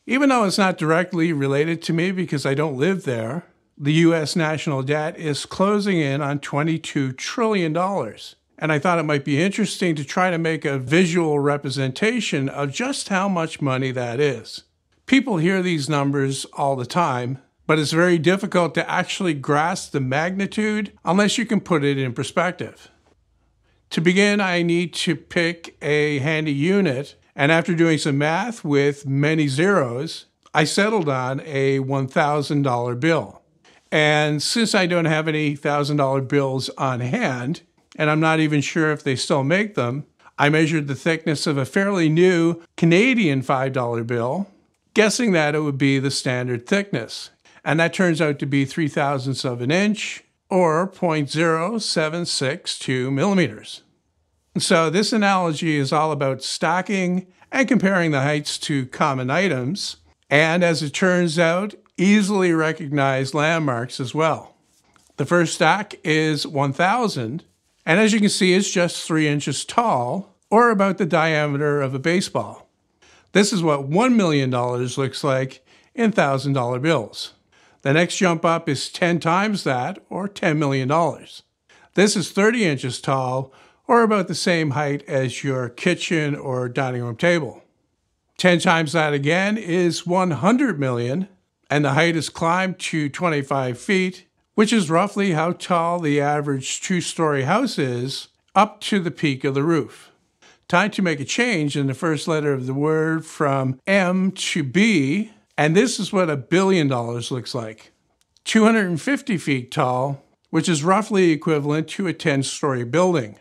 Even though it's not directly related to me because I don't live there, the U.S. national debt is closing in on $22 trillion. And I thought it might be interesting to try to make a visual representation of just how much money that is. People hear these numbers all the time, but it's very difficult to actually grasp the magnitude unless you can put it in perspective. To begin, I need to pick a handy unit, and after doing some math with many zeros, I settled on a $1,000 bill. And since I don't have any $1,000 bills on hand, and I'm not even sure if they still make them, I measured the thickness of a fairly new Canadian $5 bill, guessing that it would be the standard thickness. And that turns out to be 3/1000ths of an inch, or 0.0762 millimeters. So this analogy is all about stacking and comparing the heights to common items, and as it turns out, easily recognized landmarks as well. The first stack is 1,000, and as you can see, it's just 3 inches tall, or about the diameter of a baseball. This is what $1 million looks like in $1,000 bills. The next jump up is 10 times that, or $10 million. This is 30 inches tall, or about the same height as your kitchen or dining room table. 10 times that again is 100 million, and the height is climbed to 25 feet, which is roughly how tall the average two-story house is, up to the peak of the roof. Time to make a change in the first letter of the word from M to B, and this is what $1 billion looks like. 250 feet tall, which is roughly equivalent to a 10-story building.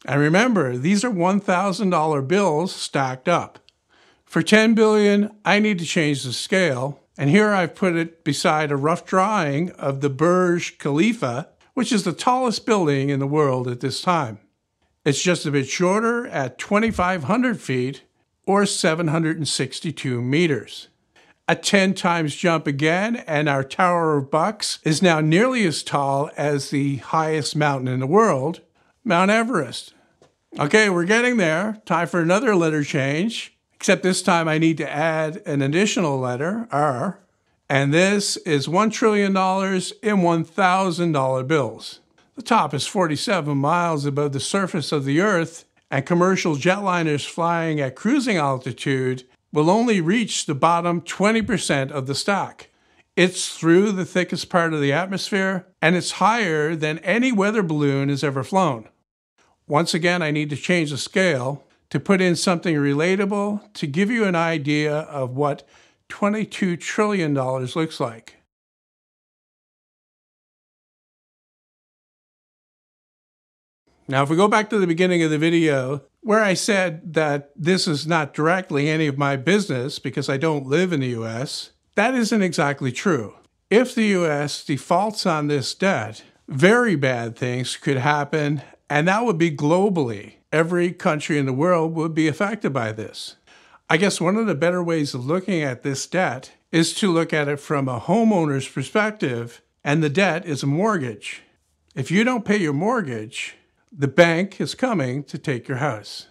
And remember, these are $1,000 bills stacked up. For 10 billion, I need to change the scale, and here I've put it beside a rough drawing of the Burj Khalifa, which is the tallest building in the world at this time. It's just a bit shorter at 2,500 feet, or 762 meters. A 10 times jump again, and our Tower of Bucks is now nearly as tall as the highest mountain in the world, Mount Everest. Okay, we're getting there. Time for another letter change, except this time I need to add an additional letter, R, and this is $1 trillion in $1,000 bills. The top is 47 miles above the surface of the Earth, and commercial jetliners flying at cruising altitude will only reach the bottom 20% of the stack. It's through the thickest part of the atmosphere, and it's higher than any weather balloon has ever flown. Once again, I need to change the scale to put in something relatable to give you an idea of what $22 trillion looks like. Now, if we go back to the beginning of the video, where I said that this is not directly any of my business because I don't live in the U.S., that isn't exactly true. If the U.S. defaults on this debt, very bad things could happen, and that would be globally. Every country in the world would be affected by this. I guess one of the better ways of looking at this debt is to look at it from a homeowner's perspective, and the debt is a mortgage. If you don't pay your mortgage, the bank is coming to take your house.